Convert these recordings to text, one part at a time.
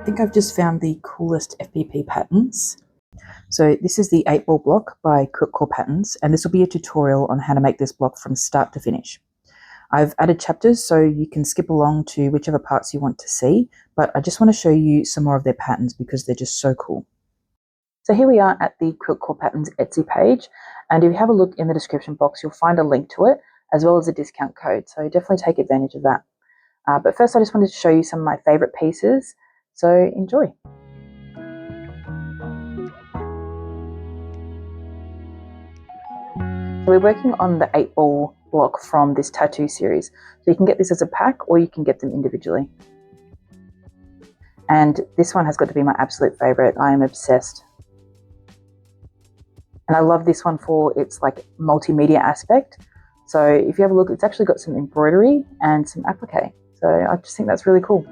think I've just found the coolest FPP patterns. So this is the 8-ball block by Quiltcore Patterns, and this will be a tutorial on how to make this block from start to finish. I've added chapters so you can skip along to whichever parts you want to see, but I just want to show you some more of their patterns because they're just so cool. So here we are at the Quiltcore Patterns Etsy page, and if you have a look in the description box, you'll find a link to it as well as a discount code, so definitely take advantage of that. But first I just wanted to show you some of my favorite pieces, so enjoy. So we're working on the 8-ball block from this Tattoo series. So you can get this as a pack or you can get them individually. And this one has got to be my absolute favorite. I am obsessed. And I love this one for its like multimedia aspect. So if you have a look, it's actually got some embroidery and some applique. So I just think that's really cool.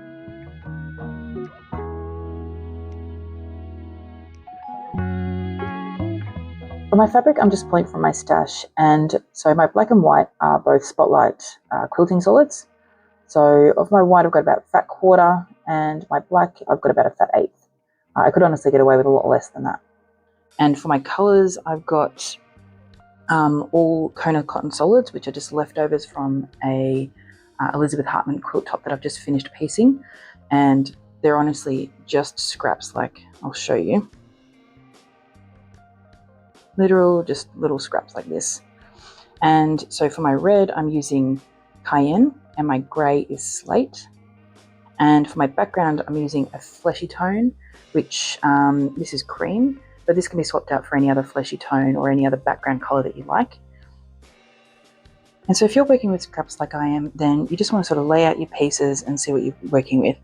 For my fabric, I'm just pulling from my stash, and so my black and white are both Spotlight quilting solids. So of my white, I've got about a fat quarter, and my black, I've got about a fat eighth. I could honestly get away with a lot less than that. And for my colours, I've got all Kona cotton solids, which are just leftovers from a Elizabeth Hartman quilt top that I've just finished piecing, and they're honestly just scraps. Like, I'll show you. Literal, just little scraps like this. And so for my red, I'm using cayenne, and my grey is slate. And for my background, I'm using a fleshy tone, which this is cream, but this can be swapped out for any other fleshy tone or any other background colour that you like. And so if you're working with scraps like I am, then you just want to sort of lay out your pieces and see what you're working with.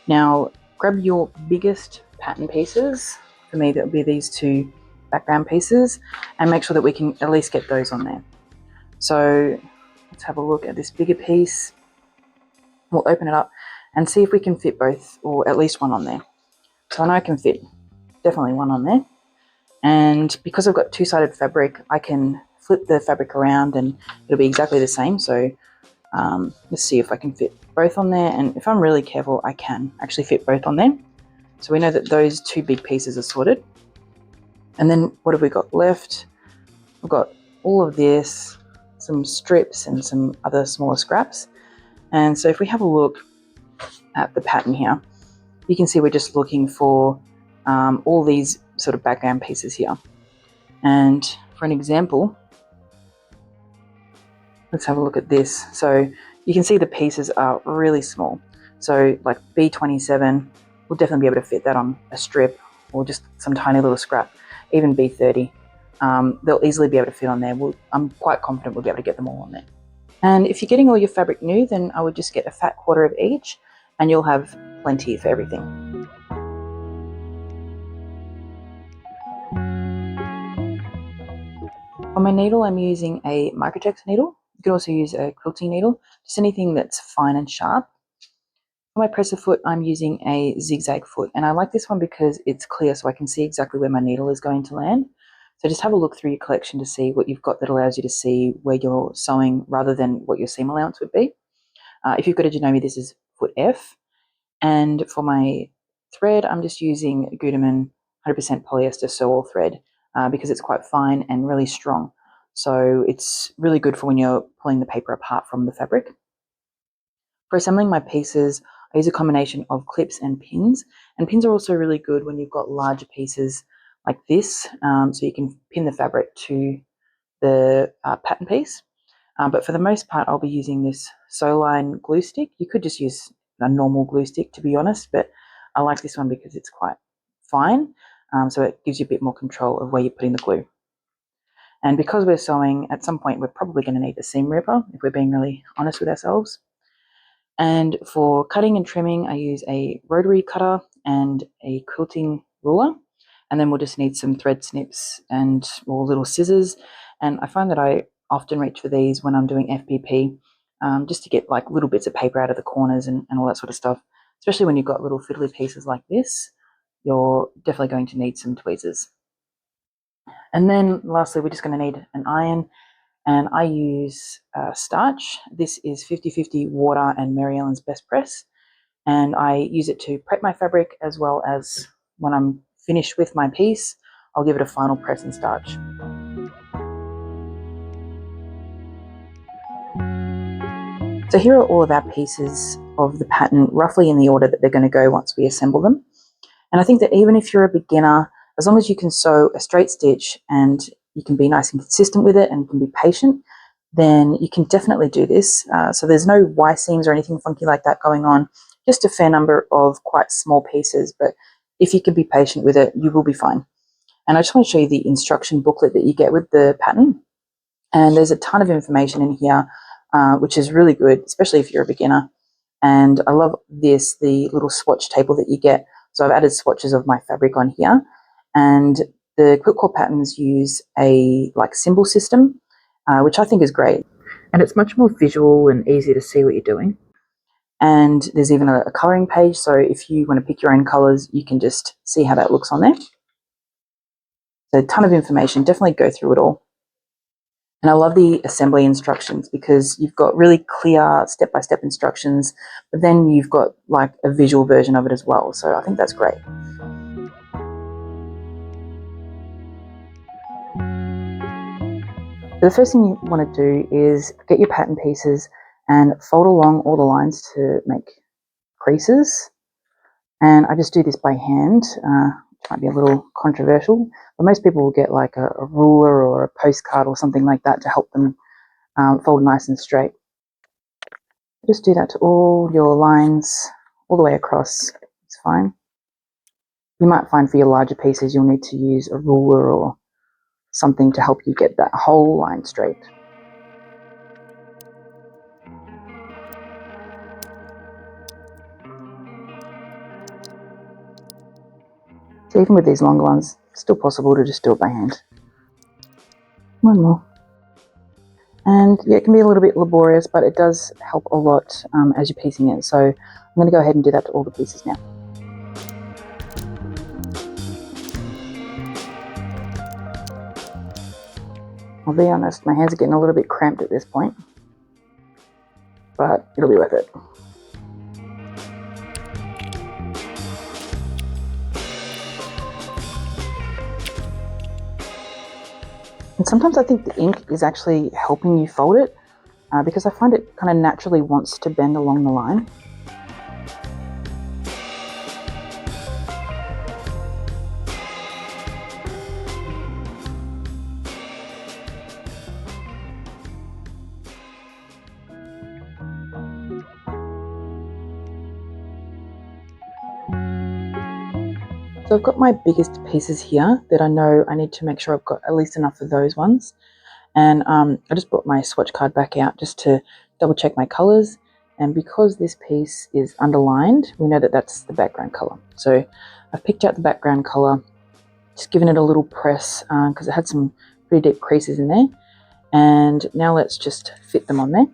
Now, grab your biggest pattern pieces. For me, that would be these two background pieces, and make sure that we can at least get those on there. So let's have a look at this bigger piece. We'll open it up and see if we can fit both, or at least one on there. So I know I can fit definitely one on there, and because I've got two-sided fabric, I can flip the fabric around and it'll be exactly the same. So let's see if I can fit both on there, and if I'm really careful, I can actually fit both on there. So we know that those two big pieces are sorted. And then what have we got left? We've got all of this, some strips and some other smaller scraps. And so if we have a look at the pattern here, you can see we're just looking for all these sort of background pieces here. And for an example, let's have a look at this. So you can see the pieces are really small. So like B27, we'll definitely be able to fit that on a strip or just some tiny little scrap. Even B30, they'll easily be able to fit on there. I'm quite confident we'll be able to get them all on there. And if you're getting all your fabric new, then I would just get a fat quarter of each, and you'll have plenty for everything. On my needle, I'm using a Microtex needle. You can also use a quilting needle, just anything that's fine and sharp. For my presser foot, I'm using a Zigzag foot, and I like this one because it's clear, so I can see exactly where my needle is going to land. So just have a look through your collection to see what you've got that allows you to see where you're sewing rather than what your seam allowance would be. If you've got a Janome, this is Foot F. And for my thread, I'm just using Gütermann 100% polyester sew-all thread because it's quite fine and really strong. So it's really good for when you're pulling the paper apart from the fabric. For assembling my pieces, I use a combination of clips and pins are also really good when you've got larger pieces like this, so you can pin the fabric to the pattern piece. But for the most part, I'll be using this Sewline glue stick. You could just use a normal glue stick, to be honest, but I like this one because it's quite fine, so it gives you a bit more control of where you're putting the glue. And because we're sewing, at some point we're probably going to need a seam ripper, if we're being really honest with ourselves. And for cutting and trimming, I use a rotary cutter and a quilting ruler. And then we'll just need some thread snips and or little scissors. And I find that I often reach for these when I'm doing FPP, just to get like little bits of paper out of the corners and all that sort of stuff. Especially when you've got little fiddly pieces like this, you're definitely going to need some tweezers. And then lastly, we're just going to need an iron. And I use Starch. This is 50-50 water and Mary Ellen's Best Press. and I use it to prep my fabric, as well as when I'm finished with my piece, I'll give it a final press and starch. So here are all of our pieces of the pattern, roughly in the order that they're going to go once we assemble them. And I think that even if you're a beginner, as long as you can sew a straight stitch and you can be nice and consistent with it and can be patient, then you can definitely do this. So there's no Y seams or anything funky like that going on, just a fair number of quite small pieces. But if you can be patient with it, you will be fine. And I just want to show you the instruction booklet that you get with the pattern. And there's a ton of information in here, which is really good, especially if you're a beginner. And I love this, the little swatch table that you get. So I've added swatches of my fabric on here. And the Quiltcore Patterns use a symbol system, which I think is great. And it's much more visual and easy to see what you're doing. And there's even a colouring page, so if you want to pick your own colours, you can just see how that looks on there. So a ton of information, definitely go through it all. And I love the assembly instructions because you've got really clear step-by-step instructions, but then you've got like a visual version of it as well. So I think that's great. So the first thing you want to do is get your pattern pieces and fold along all the lines to make creases. And I just do this by hand, which might be a little controversial, but most people will get like a ruler or a postcard or something like that to help them fold nice and straight. Just do that to all your lines, all the way across, it's fine. You might find for your larger pieces you'll need to use a ruler or something to help you get that whole line straight. So even with these longer ones, it's still possible to just do it by hand. One more. And yeah, it can be a little bit laborious, but it does help a lot as you're piecing it. So I'm going to go ahead and do that to all the pieces now. I'll be honest, my hands are getting a little bit cramped at this point, but it'll be worth it. And sometimes I think the ink is actually helping you fold it because I find it kind of naturally wants to bend along the line. So I've got my biggest pieces here that I know I need to make sure I've got at least enough of those ones. And I just brought my swatch card back out just to double check my colors. And because this piece is underlined, we know that that's the background color. So I've picked out the background color, just given it a little press because it had some pretty deep creases in there. And now let's just fit them on there.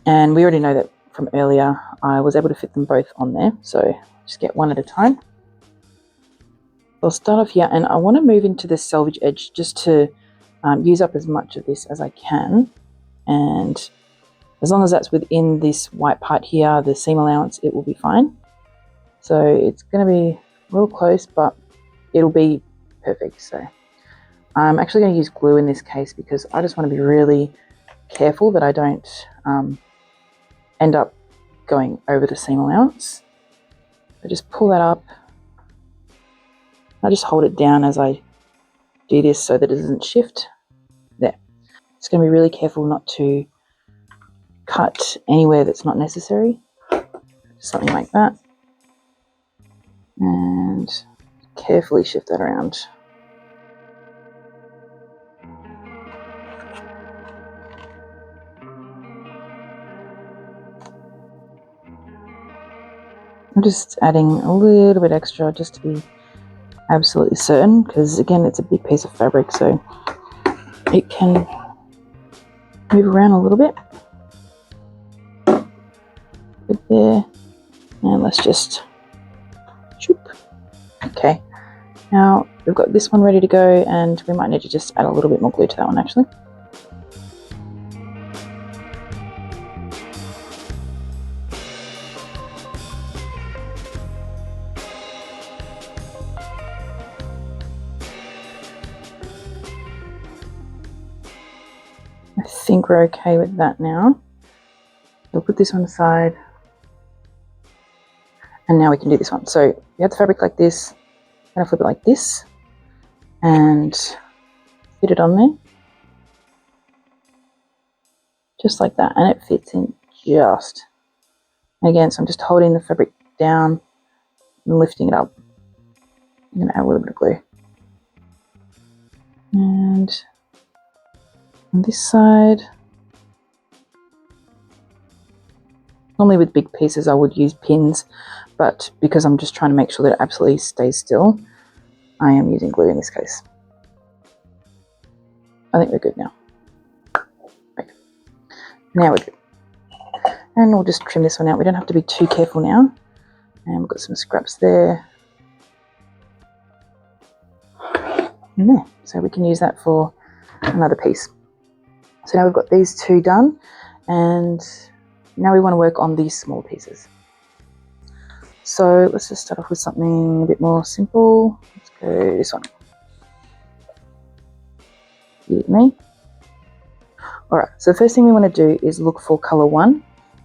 And we already know that from earlier, I was able to fit them both on there. So just get one at a time. I'll start off here, and I want to move into the selvage edge just to use up as much of this as I can. And as long as that's within this white part here, the seam allowance, it will be fine. So it's going to be a little close, but it'll be perfect. So I'm actually going to use glue in this case because I just want to be really careful that I don't end up going over the seam allowance. I just pull that up. I just hold it down as I do this so that it doesn't shift. There. Just going to be really careful not to cut anywhere that's not necessary. Something like that. And carefully shift that around. I'm just adding a little bit extra just to be absolutely certain, because again it's a big piece of fabric, so it can move around a little bit. Good there. And let's just shoop. Okay, now we've got this one ready to go, and we might need to just add a little bit more glue to that one actually. think we're okay with that now. We'll put this on the side. And now we can do this one. So we have the fabric like this, and I flip it like this, and fit it on there. Just like that, and it fits in just. And again, so I'm just holding the fabric down and lifting it up. I'm going to add a little bit of glue. And on this side, normally with big pieces I would use pins, but because I'm just trying to make sure that it absolutely stays still, I am using glue in this case. I think we're good now. Right. Now we're good. And we'll just trim this one out. We don't have to be too careful now. And we've got some scraps there. And there. So we can use that for another piece. So now we've got these two done, and now we want to work on these small pieces. So let's just start off with something a bit more simple. Let's go this one. With me. Alright, so the first thing we want to do is look for colour 1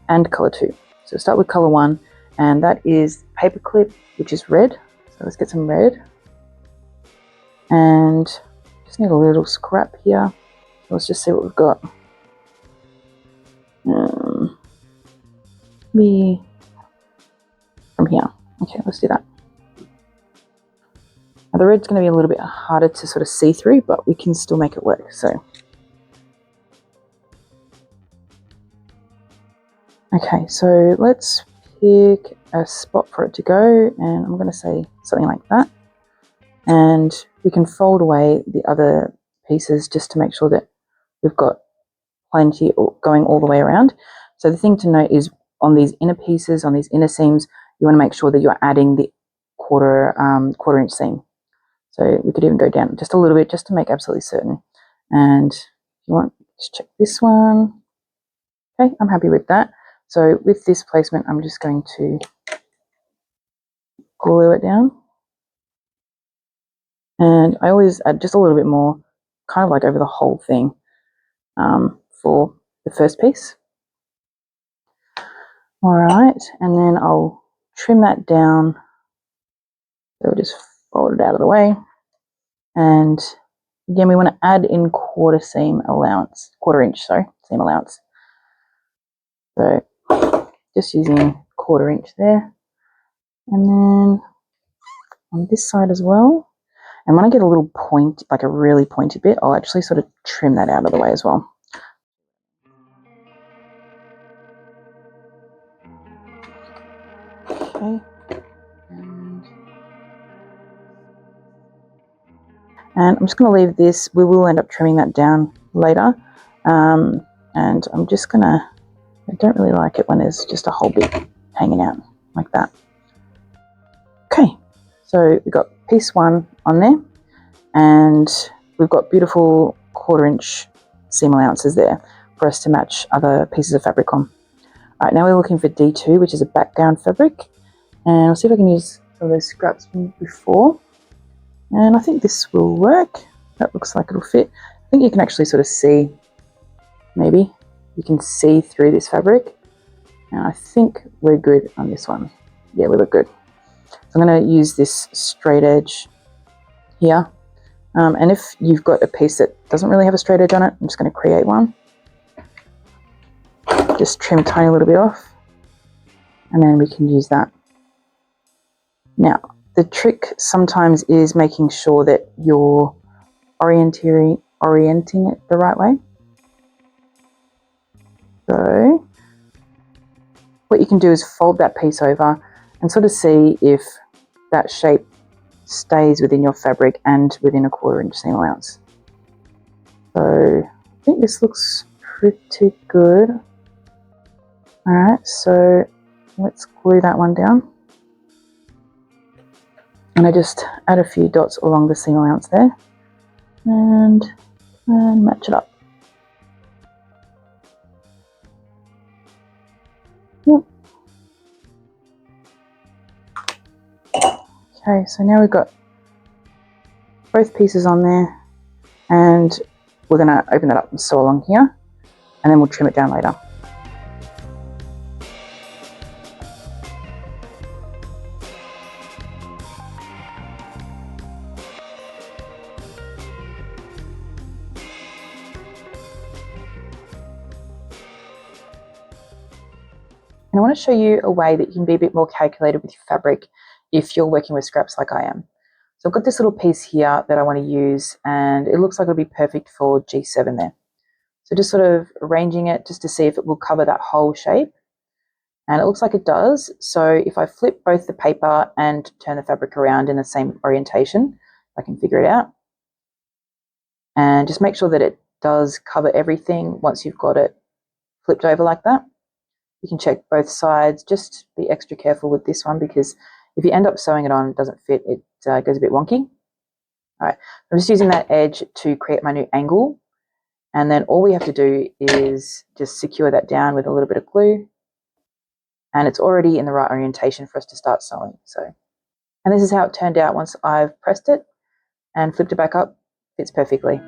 and colour 2. So start with colour 1, and that is paperclip, which is red. So let's get some red. And just need a little scrap here. Let's just see what we've got. Maybe from here. Okay, let's do that. Now the red's going to be a little bit harder to sort of see through, but we can still make it work. So, okay, so let's pick a spot for it to go, and I'm going to say something like that. And we can fold away the other pieces just to make sure that we've got plenty going all the way around. So the thing to note is on these inner pieces, on these inner seams, you want to make sure that you're adding the quarter inch seam. So we could even go down just a little bit just to make absolutely certain. And if you want, just check this one. Okay, I'm happy with that. So with this placement, I'm just going to glue it down. And I always add just a little bit more, kind of like over the whole thing, for the first piece. All right, and then I'll trim that down. So we'll just fold it out of the way. And again, we want to add in quarter inch seam allowance. So just using quarter inch there. And then on this side as well. And when I get a little point, like a really pointy bit, I'll actually sort of trim that out of the way as well. Okay. And I'm just going to leave this. We will end up trimming that down later. And I'm just going to, I don't really like it when there's just a whole bit hanging out like that. Okay, so we've got piece 1 on there. And we've got beautiful quarter inch seam allowances there for us to match other pieces of fabric on. All right, now we're looking for D2, which is a background fabric. And I'll see if I can use some of those scraps from before. And I think this will work. That looks like it'll fit. I think you can actually sort of see, maybe, you can see through this fabric. And I think we're good on this one. Yeah, we look good. So I'm going to use this straight edge here. And if you've got a piece that doesn't really have a straight edge on it, I'm just going to create one. Just trim a tiny little bit off. And then we can use that. Now, the trick sometimes is making sure that you're orienting it the right way. So what you can do is fold that piece over and sort of see if that shape stays within your fabric and within a quarter inch seam allowance. So I think this looks pretty good. All right, so let's glue that one down. And I just add a few dots along the seam allowance there and match it up. Yep. Okay, so now we've got both pieces on there, and we're going to open that up and sew along here. and then we'll trim it down later. And I want to show you a way that you can be a bit more calculated with your fabric if you're working with scraps like I am. So I've got this little piece here that I want to use, and it looks like it'll be perfect for G7 there. So just sort of arranging it just to see if it will cover that whole shape. And it looks like it does. So if I flip both the paper and turn the fabric around in the same orientation, I can figure it out. And just make sure that it does cover everything once you've got it flipped over like that. You can check both sides. Just be extra careful with this one, because if you end up sewing it on, it doesn't fit, it goes a bit wonky. All right, I'm just using that edge to create my new angle. And then all we have to do is just secure that down with a little bit of glue. And it's already in the right orientation for us to start sewing. And this is how it turned out once I've pressed it and flipped it back up. Fits perfectly.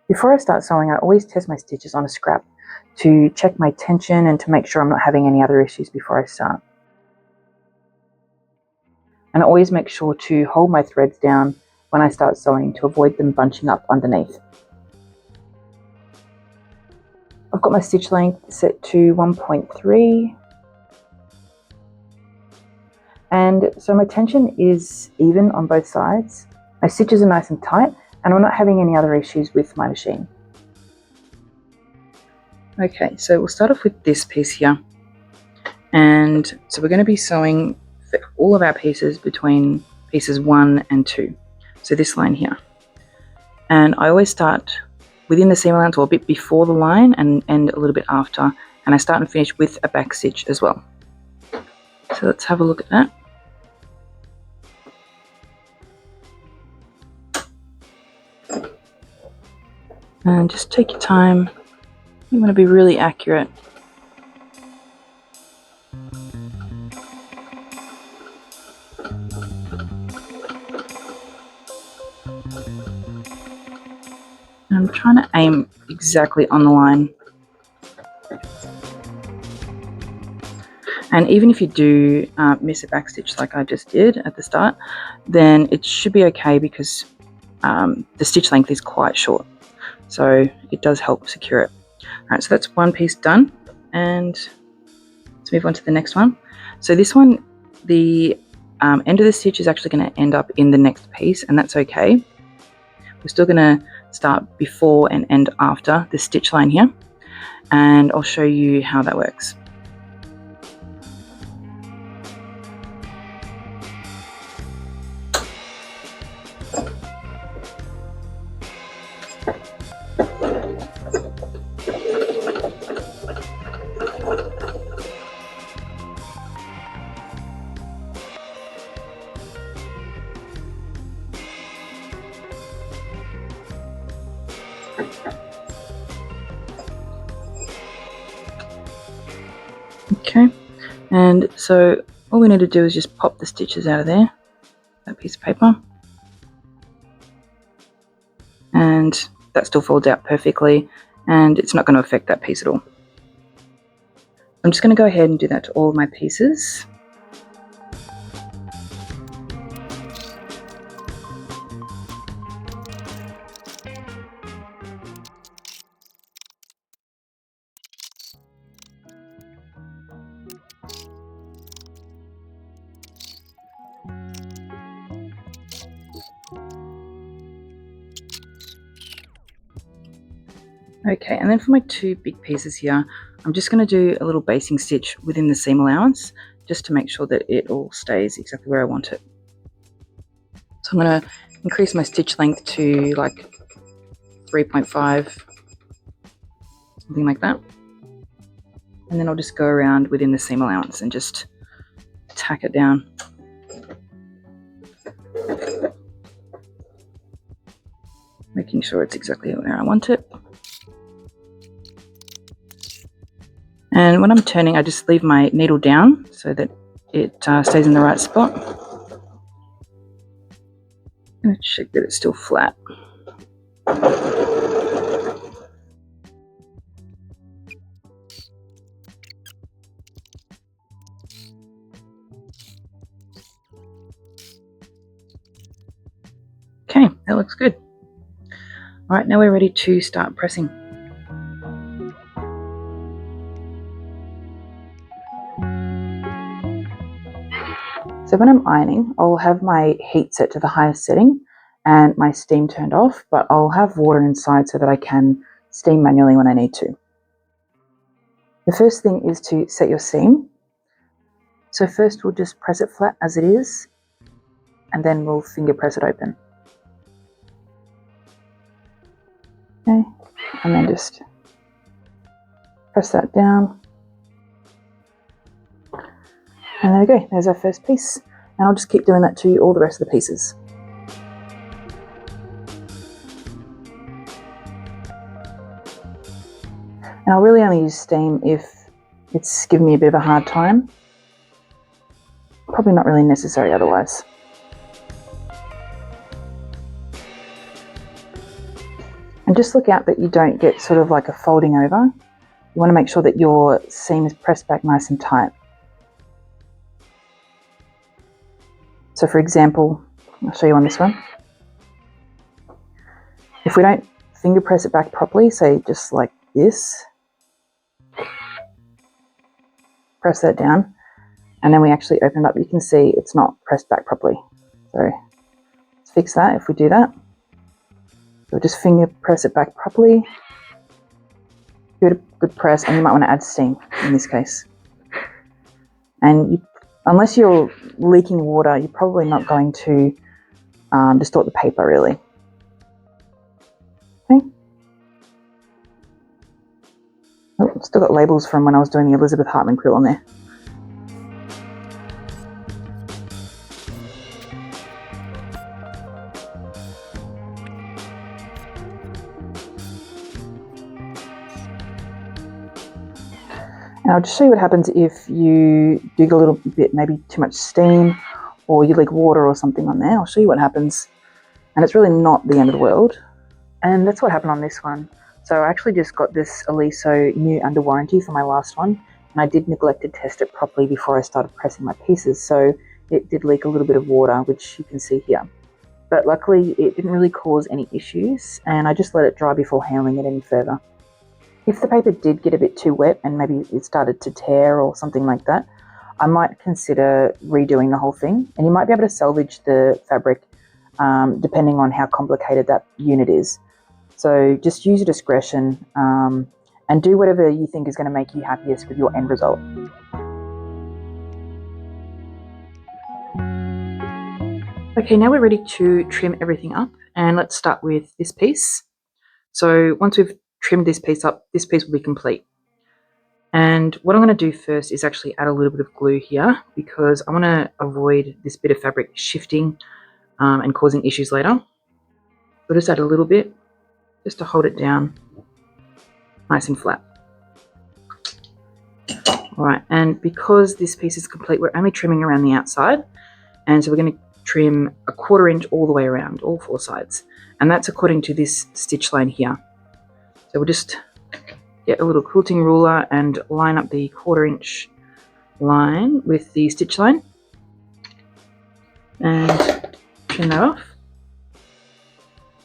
Before I start sewing, I always test my stitches on a scrap to check my tension and to make sure I'm not having any other issues before I start. And I always make sure to hold my threads down when I start sewing to avoid them bunching up underneath. I've got my stitch length set to 1.3. And so my tension is even on both sides. My stitches are nice and tight, and I'm not having any other issues with my machine. Okay, so we'll start off with this piece here. And so we're going to be sewing for all of our pieces between pieces 1 and 2. So this line here. And I always start within the seam allowance or a bit before the line and end a little bit after. And I start and finish with a back stitch as well. So let's have a look at that. And just take your time. You want to be really accurate. And I'm trying to aim exactly on the line. And even if you do miss a back stitch like I just did at the start, then it should be okay, because the stitch length is quite short. So it does help secure it. All right, so that's one piece done, and let's move on to the next one. So this one, the end of the stitch is actually going to end up in the next piece, and that's okay. We're still going to start before and end after the stitch line here, and I'll show you how that works. Okay, and so all we need to do is just pop the stitches out of there, that piece of paper, and that still folds out perfectly, and it's not going to affect that piece at all. I'm just going to go ahead and do that to all of my pieces. Okay, and then for my two big pieces here, I'm just going to do a little basting stitch within the seam allowance, just to make sure that it all stays exactly where I want it. So I'm going to increase my stitch length to like 3.5, something like that. And then I'll just go around within the seam allowance and just tack it down. Making sure it's exactly where I want it. And when I'm turning, I just leave my needle down so that it stays in the right spot. going to check that it's still flat. Okay, that looks good. All right, now we're ready to start pressing. So when I'm ironing, I'll have my heat set to the highest setting and my steam turned off, but I'll have water inside so that I can steam manually when I need to. The first thing is to set your seam. So first we'll just press it flat as it is, and then we'll finger press it open. Okay, and then just press that down. And there we go, there's our first piece. And I'll just keep doing that to all the rest of the pieces. And I'll really only use steam if it's giving me a bit of a hard time. Probably not really necessary otherwise. And just look out that you don't get sort of like a folding over. You want to make sure that your seam is pressed back nice and tight. So for example, I'll show you on this one. If we don't finger press it back properly, say just like this, press that down, and then we actually open it up, you can see it's not pressed back properly. So let's fix that if we do that. So just finger press it back properly, give it a good press, and you might want to add steam in this case. And unless you're leaking water, you're probably not going to distort the paper really. Okay. Oh, still got labels from when I was doing the Elizabeth Hartman quilt on there. And I'll just show you what happens if you dig a little bit, maybe too much steam, or you leak water or something on there. I'll show you what happens. And it's really not the end of the world. And that's what happened on this one. So I actually just got this Aliso new under warranty for my last one. And I did neglect to test it properly before I started pressing my pieces. So it did leak a little bit of water, which you can see here. But luckily it didn't really cause any issues. And I just let it dry before handling it any further. If the paper did get a bit too wet and maybe it started to tear or something like that, I might consider redoing the whole thing. And you might be able to salvage the fabric depending on how complicated that unit is. So just use your discretion and do whatever you think is going to make you happiest with your end result. Okay, now we're ready to trim everything up, and let's start with this piece. So once we've trimmed this piece up, this piece will be complete. And what I'm going to do first is actually add a little bit of glue here, because I want to avoid this bit of fabric shifting and causing issues later. I'll just add a little bit just to hold it down nice and flat. All right, and because this piece is complete, we're only trimming around the outside, and so we're going to trim 1/4 inch all the way around, all 4 sides, and that's according to this stitch line here. So we'll just get a little quilting ruler and line up the 1/4 inch line with the stitch line and trim that off,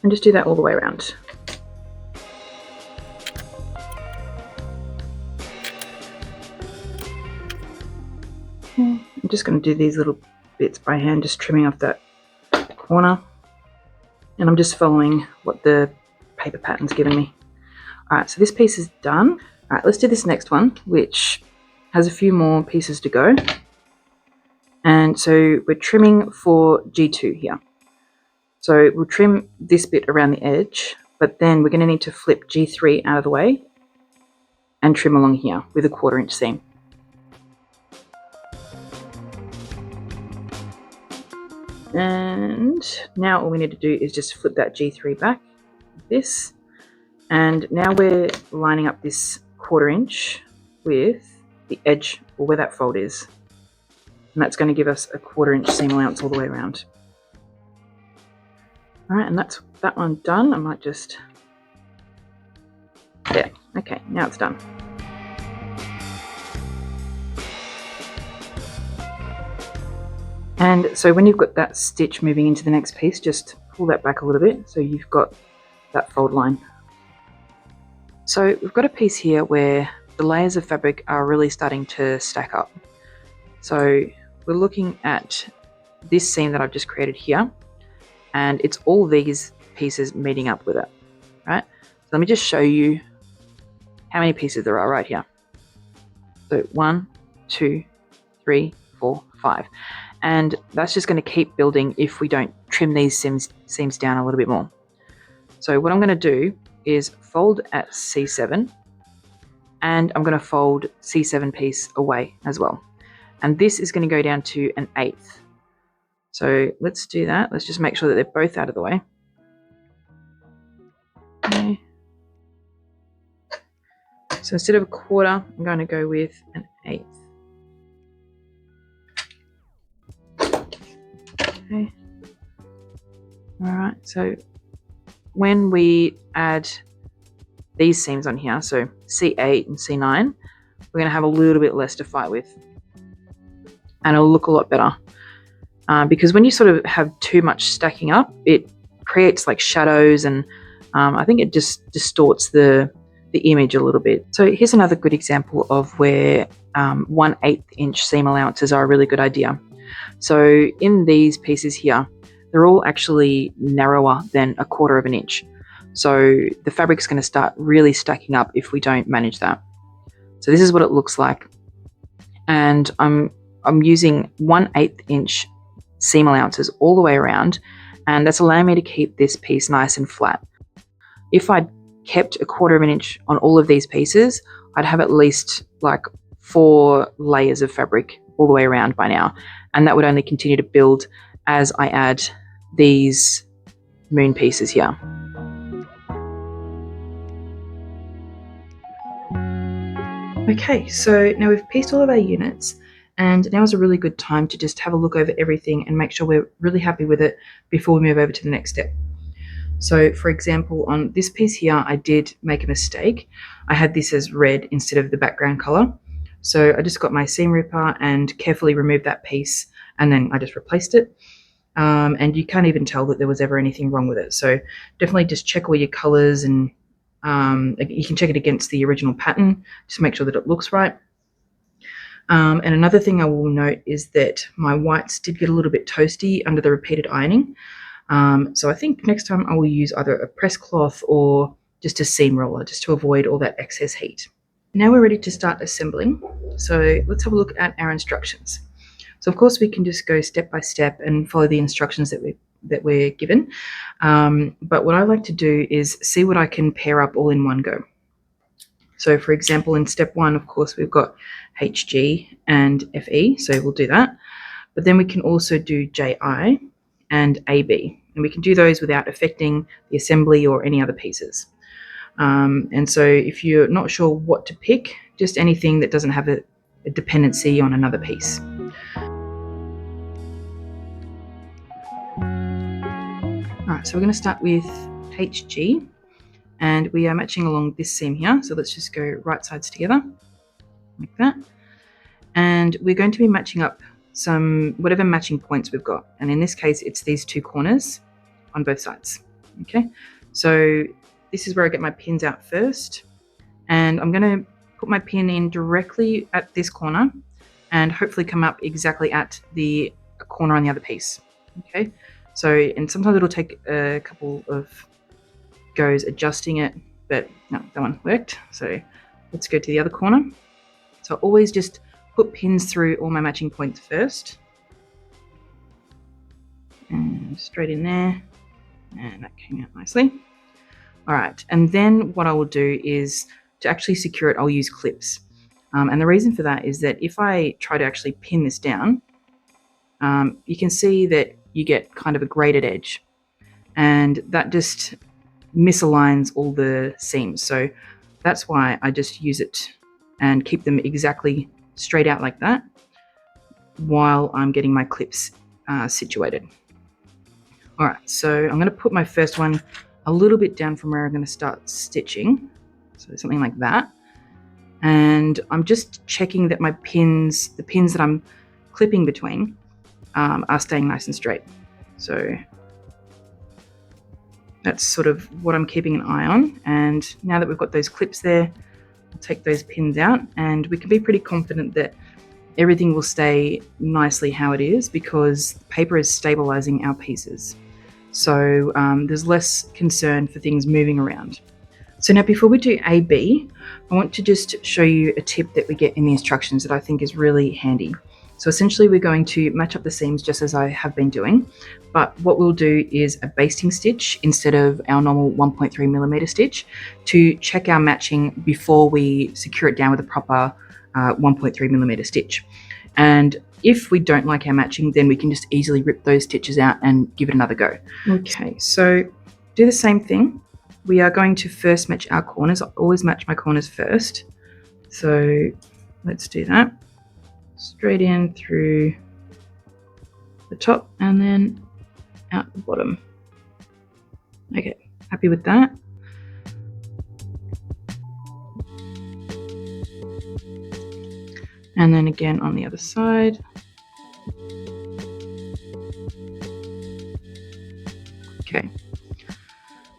and just do that all the way around. I'm just going to do these little bits by hand, just trimming off that corner, and I'm just following what the paper pattern's giving me. Alright, so this piece is done. Alright, let's do this next one, which has a few more pieces to go. And so we're trimming for G2 here. So we'll trim this bit around the edge, but then we're going to need to flip G3 out of the way and trim along here with a 1/4 inch seam. And now all we need to do is just flip that G3 back, like this. And now we're lining up this 1/4 inch with the edge, or where that fold is. And that's going to give us a 1/4 inch seam allowance all the way around. All right, and that's that one done. I might just, there. Okay, now it's done. And so when you've got that stitch moving into the next piece, just pull that back a little bit so you've got that fold line. So we've got a piece here where the layers of fabric are really starting to stack up. So we're looking at this seam that I've just created here, and it's all these pieces meeting up with it, right? So let me just show you how many pieces there are right here. So 1, 2, 3, 4, 5. And that's just going to keep building if we don't trim these seams down a little bit more. So what I'm going to do is fold at C7, and I'm going to fold C7 piece away as well. And this is going to go down to an 1/8. So let's do that. Let's just make sure that they're both out of the way. Okay. So instead of a 1/4, I'm going to go with an 1/8. Okay. All right. So when we add these seams on here, so C8 and C9, we're going to have a little bit less to fight with, and it'll look a lot better. Because when you sort of have too much stacking up, it creates like shadows, and I think it just distorts the image a little bit. So here's another good example of where 1/8 inch seam allowances are a really good idea. So in these pieces here, they're all actually narrower than 1/4 inch. So the fabric's going to start really stacking up if we don't manage that. So this is what it looks like, and I'm using 1/8 inch seam allowances all the way around, and that's allowing me to keep this piece nice and flat. If I'd kept 1/4 inch on all of these pieces, I'd have at least like 4 layers of fabric all the way around by now, and that would only continue to build as I add these moon pieces here. Okay, so now we've pieced all of our units, and now is a really good time to just have a look over everything and make sure we're really happy with it before we move over to the next step. So for example, on this piece here, I did make a mistake. I had this as red instead of the background color. So I just got my seam ripper and carefully removed that piece, and then I just replaced it. And you can't even tell that there was ever anything wrong with it. So definitely just check all your colors, and you can check it against the original pattern, just make sure that it looks right. And another thing I will note is that my whites did get a little bit toasty under the repeated ironing. So I think next time I will use either a press cloth or just a seam roller, just to avoid all that excess heat. Now we're ready to start assembling. So let's have a look at our instructions. So of course we can just go step by step and follow the instructions that we're given. But what I like to do is see what I can pair up all in one go. So for example, in step 1, of course, we've got HG and FE, so we'll do that. But then we can also do JI and AB, and we can do those without affecting the assembly or any other pieces. And so if you're not sure what to pick, just anything that doesn't have a dependency on another piece. All right, so we're going to start with HG, and we are matching along this seam here. So let's just go right sides together like that. And we're going to be matching up whatever matching points we've got. And in this case, it's these 2 corners on both sides. Okay, so this is where I get my pins out first. And I'm going to put my pin in directly at this corner and hopefully come up exactly at the corner on the other piece. Okay, so, and sometimes it'll take a couple of goes adjusting it, but no, that one worked. So let's go to the other corner. So always just put pins through all my matching points first, and straight in there, and that came out nicely. All right, and then what I will do is, to actually secure it, I'll use clips. And the reason for that is that if I try to actually pin this down, you can see that you get kind of a braided edge, and that just misaligns all the seams. So that's why I just use it and keep them exactly straight out like that while I'm getting my clips situated. All right, so I'm going to put my first one a little bit down from where I'm going to start stitching. So something like that. And I'm just checking that my pins, the pins that I'm clipping between, are staying nice and straight. So that's sort of what I'm keeping an eye on. And now that we've got those clips there, I'll take those pins out and we can be pretty confident that everything will stay nicely how it is because the paper is stabilizing our pieces. So there's less concern for things moving around. So now before we do AB, I want to just show you a tip that we get in the instructions that I think is really handy. So essentially we're going to match up the seams just as I have been doing, but what we'll do is a basting stitch instead of our normal 1.3mm stitch to check our matching before we secure it down with a proper 1.3mm stitch. And if we don't like our matching, then we can just easily rip those stitches out and give it another go. Okay, so do the same thing. We are going to first match our corners. I always match my corners first. So let's do that. Straight in through the top and then out the bottom. Okay, happy with that. And then again on the other side. Okay,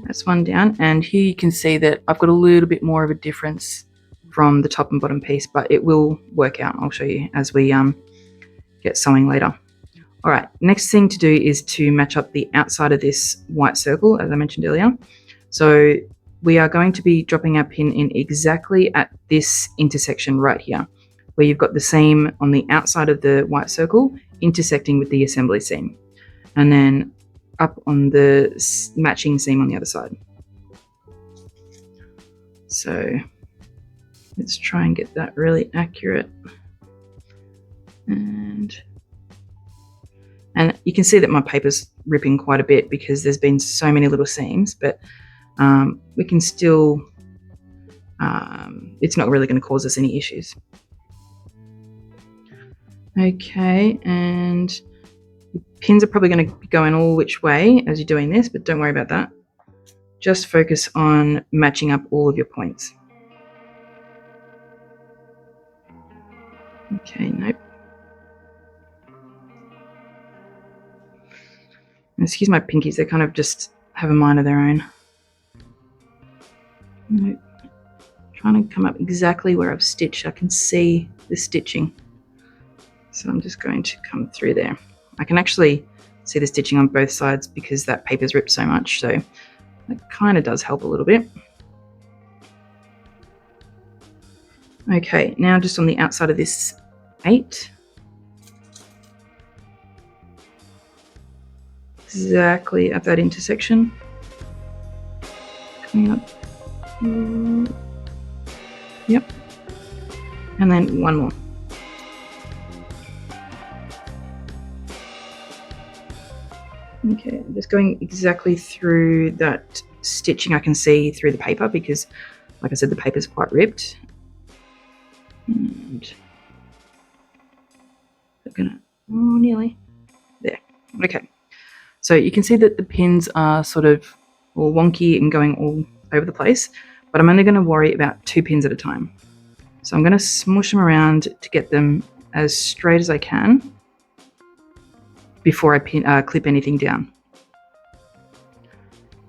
that's one down. And here you can see that I've got a little bit more of a difference from the top and bottom piece, but it will work out. I'll show you as we get sewing later. All right, next thing to do is to match up the outside of this white circle, as I mentioned earlier. So we are going to be dropping our pin in exactly at this intersection right here, where you've got the seam on the outside of the white circle intersecting with the assembly seam, and then up on the matching seam on the other side. So let's try and get that really accurate. And you can see that my paper's ripping quite a bit because there's been so many little seams, but we can still, it's not really going to cause us any issues. Okay, and the pins are probably going to be going all which way as you're doing this, but don't worry about that. Just focus on matching up all of your points. Okay, nope. And excuse my pinkies, they kind of just have a mind of their own. Nope. Trying to come up exactly where I've stitched. I can see the stitching. So I'm just going to come through there. I can actually see the stitching on both sides because that paper's ripped so much, so that kind of does help a little bit. Okay, now just on the outside of this 8. Exactly at that intersection. Coming up. Yep. And then one more. Okay, I'm just going exactly through that stitching I can see through the paper because, like I said, the paper's quite ripped. And I'm gonna, oh, nearly. There. Okay. So you can see that the pins are sort of all wonky and going all over the place, but I'm only going to worry about 2 pins at a time. So I'm going to smush them around to get them as straight as I can before I clip anything down.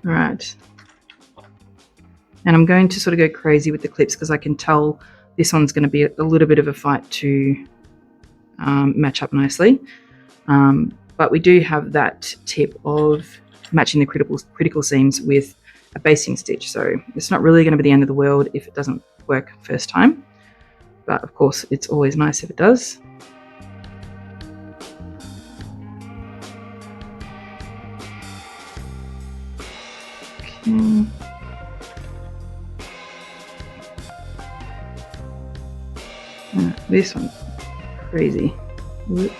All right. And I'm going to sort of go crazy with the clips because I can tell this one's going to be a little bit of a fight to match up nicely. But we do have that tip of matching the critical seams with a basting stitch. So it's not really going to be the end of the world if it doesn't work first time. But of course, it's always nice if it does. Okay. This one's crazy. Whoop.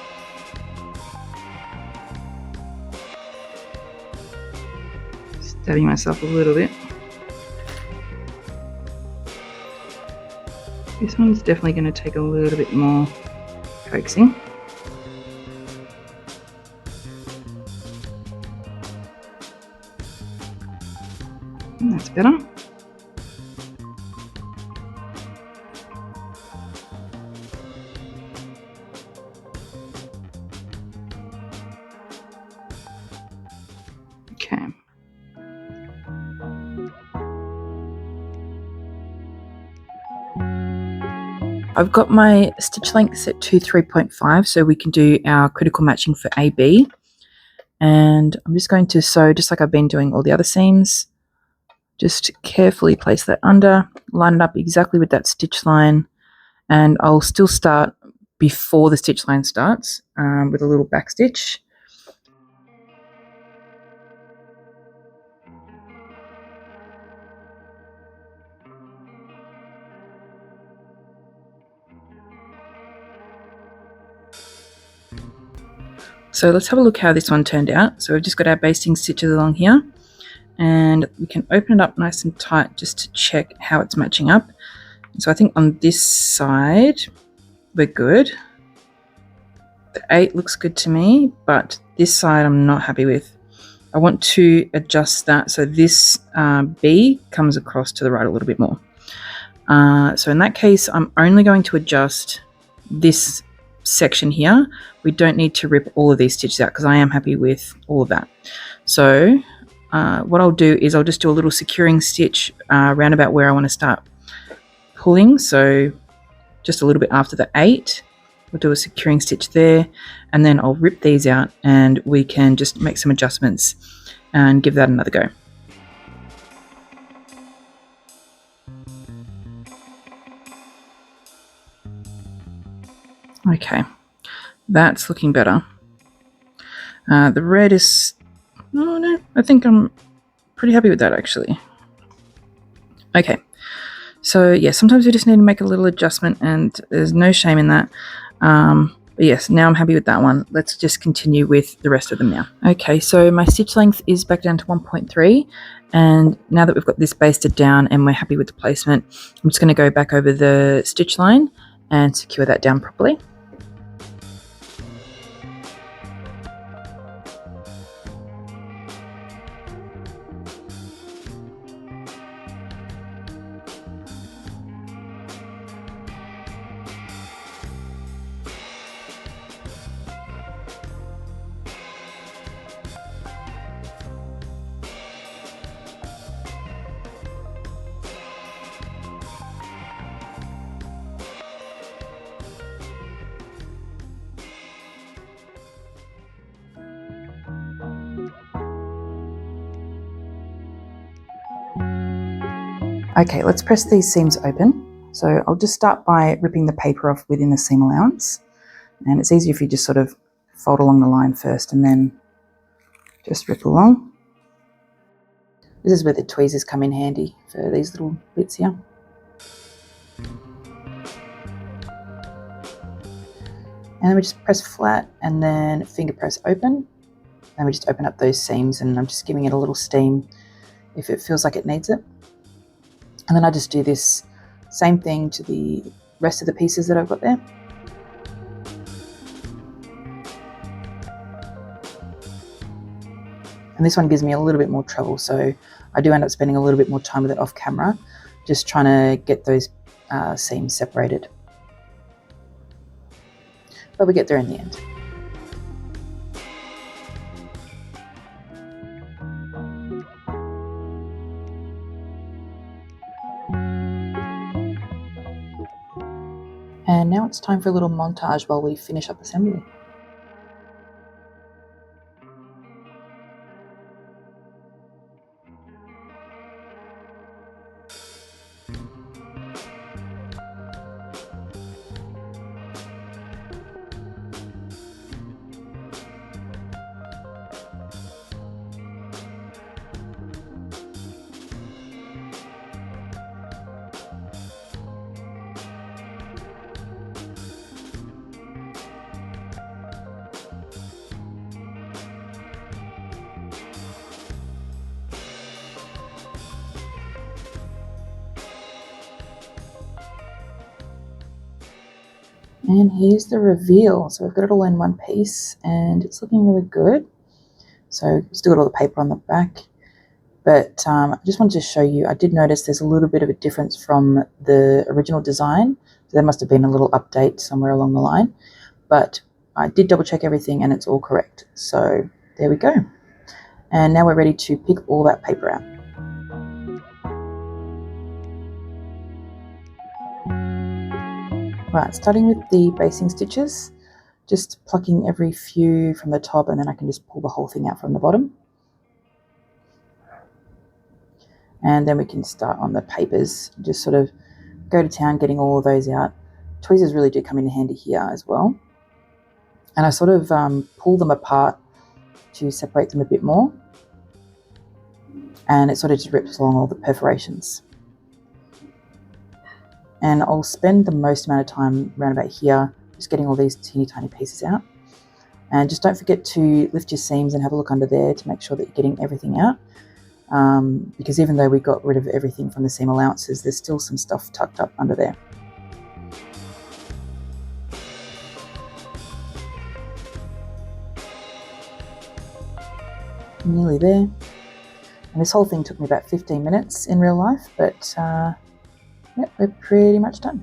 Stabbing myself a little bit. This one's definitely going to take a little bit more coaxing. That's better. Okay. I've got my stitch length set to 3.5, so we can do our critical matching for AB. And I'm just going to sew just like I've been doing all the other seams. Just carefully place that under, line it up exactly with that stitch line, and I'll still start before the stitch line starts with a little back stitch. So let's have a look how this one turned out. So we've just got our basting stitches along here, and we can open it up nice and tight just to check how it's matching up. So I think on this side we're good. The 8 looks good to me, but this side I'm not happy with. I want to adjust that so this B comes across to the right a little bit more. So in that case, I'm only going to adjust this section here. We don't need to rip all of these stitches out because I am happy with all of that. So what I'll do is I'll just do a little securing stitch around about where I want to start pulling. So just a little bit after the 8. We'll do a securing stitch there, and then I'll rip these out and we can just make some adjustments and give that another go. Okay, that's looking better. The red is, oh no, I think I'm pretty happy with that actually. Okay, so yeah, sometimes we just need to make a little adjustment and there's no shame in that. But yes, now I'm happy with that one. Let's just continue with the rest of them now. Okay, so my stitch length is back down to 1.3, and now that we've got this basted down and we're happy with the placement, I'm just going to go back over the stitch line and secure that down properly. Okay, let's press these seams open. So I'll just start by ripping the paper off within the seam allowance. And it's easier if you just sort of fold along the line first and then just rip along. This is where the tweezers come in handy for these little bits here. And then we just press flat and then finger press open. And we just open up those seams, and I'm just giving it a little steam if it feels like it needs it. And then I just do this same thing to the rest of the pieces that I've got there. And this one gives me a little bit more trouble, so I do end up spending a little bit more time with it off camera, just trying to get those seams separated. But we get there in the end. And now it's time for a little montage while we finish up assembly. And here's the reveal. So we've got it all in one piece and it's looking really good. So still got all the paper on the back. But I just wanted to show you, I did notice there's a little bit of a difference from the original design. So there must have been a little update somewhere along the line. But I did double check everything and it's all correct. So there we go. And now we're ready to pick all that paper out. Right, starting with the basing stitches, just plucking every few from the top, and then I can just pull the whole thing out from the bottom. And then we can start on the papers, just sort of go to town getting all of those out. Tweezers really do come in handy here as well. And I sort of pull them apart to separate them a bit more. And it sort of just rips along all the perforations. And I'll spend the most amount of time around about here, just getting all these teeny tiny pieces out. And just don't forget to lift your seams and have a look under there to make sure that you're getting everything out. Because even though we got rid of everything from the seam allowances, there's still some stuff tucked up under there. Nearly there. And this whole thing took me about 15 minutes in real life, but yep, we're pretty much done.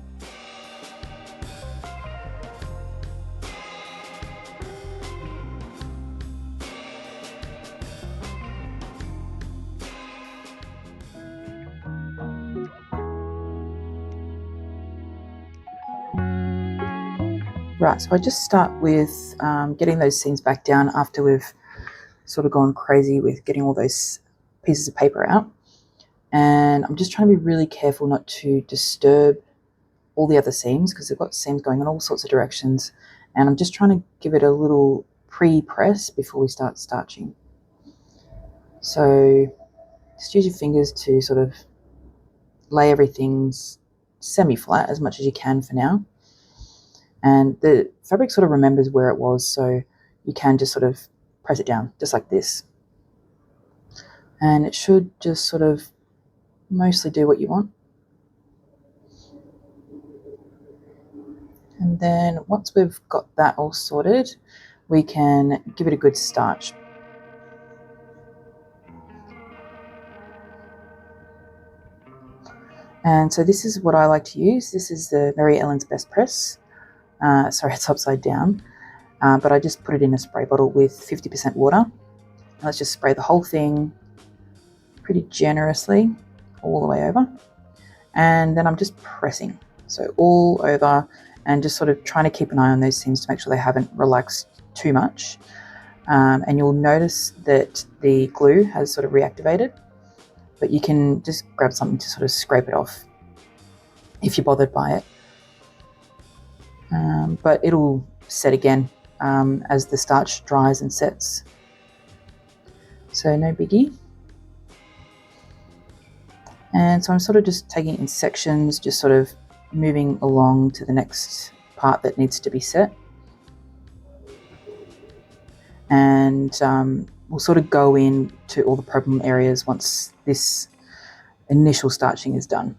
Right, so I just start with getting those seams back down after we've sort of gone crazy with getting all those pieces of paper out. And I'm just trying to be really careful not to disturb all the other seams because they've got seams going in all sorts of directions. And I'm just trying to give it a little pre-press before we start starching. So just use your fingers to sort of lay everything semi-flat as much as you can for now. And the fabric sort of remembers where it was, so you can just sort of press it down, just like this. And it should just sort of mostly do what you want. And then once we've got that all sorted, we can give it a good starch. And so this is what I like to use. This is the Mary Ellen's Best Press. Sorry, it's upside down. But I just put it in a spray bottle with 50% water. And let's just spray the whole thing pretty generously all the way over. And then I'm just pressing. So all over and just sort of trying to keep an eye on those seams to make sure they haven't relaxed too much. And you'll notice that the glue has sort of reactivated, but you can just grab something to sort of scrape it off if you're bothered by it. But it'll set again as the starch dries and sets. So no biggie. And so I'm sort of just taking it in sections, just sort of moving along to the next part that needs to be set. And we'll sort of go in to all the problem areas once this initial starching is done.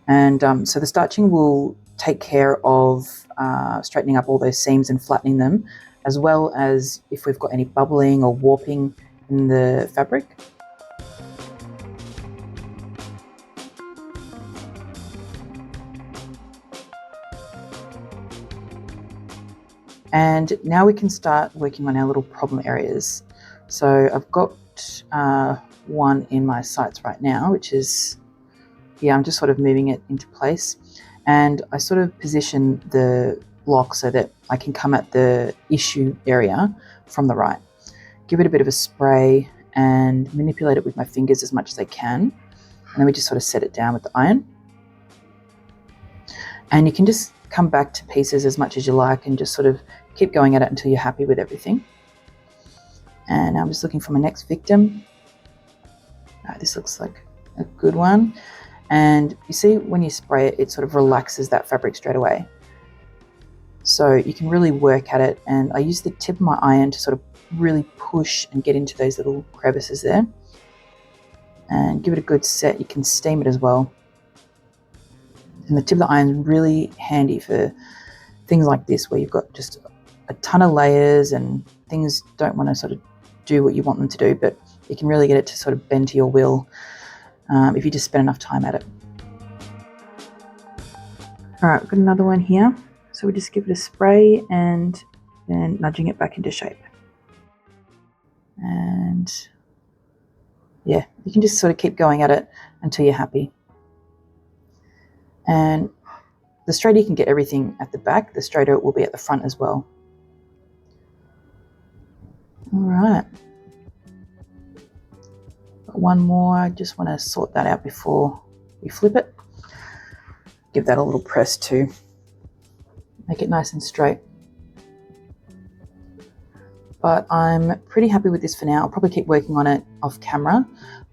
And so the starching will take care of straightening up all those seams and flattening them, as well as if we've got any bubbling or warping in the fabric. And now we can start working on our little problem areas. So I've got one in my sights right now, which is, yeah, I'm just sort of moving it into place. And I sort of position the block so that I can come at the issue area from the right. Give it a bit of a spray and manipulate it with my fingers as much as I can. And then we just sort of set it down with the iron. And you can just come back to pieces as much as you like and just sort of keep going at it until you're happy with everything. And I'm just looking for my next victim. This looks like a good one. And you see when you spray it, it sort of relaxes that fabric straight away. So you can really work at it. And I use the tip of my iron to sort of really push and get into those little crevices there. And give it a good set. You can steam it as well. And the tip of the iron is really handy for things like this where you've got just a ton of layers and things don't want to sort of do what you want them to do, but you can really get it to sort of bend to your will if you just spend enough time at it. All right, we've got another one here. So we just give it a spray and then nudging it back into shape. And yeah, you can just sort of keep going at it until you're happy. And the straighter you can get everything at the back, the straighter it will be at the front as well. All right. Got one more. I just want to sort that out before we flip it. Give that a little press too. Make it nice and straight. But I'm pretty happy with this for now. I'll probably keep working on it off camera.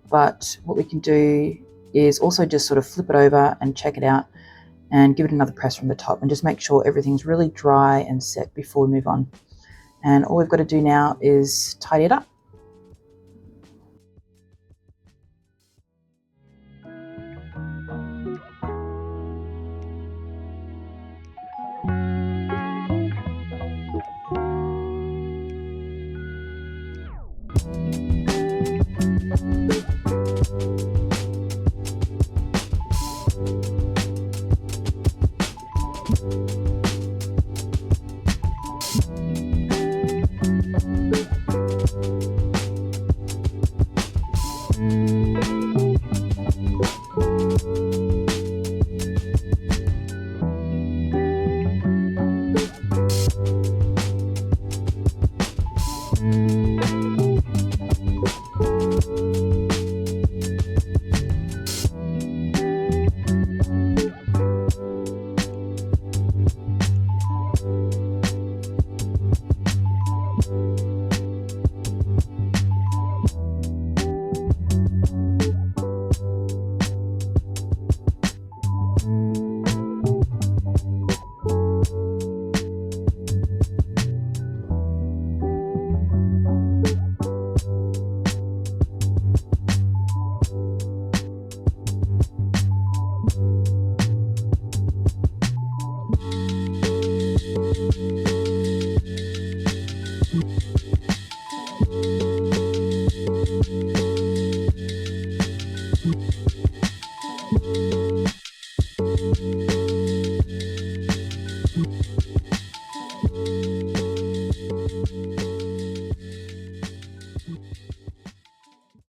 But what we can do is also just sort of flip it over and check it out and give it another press from the top and just make sure everything's really dry and set before we move on. And all we've got to do now is tidy it up.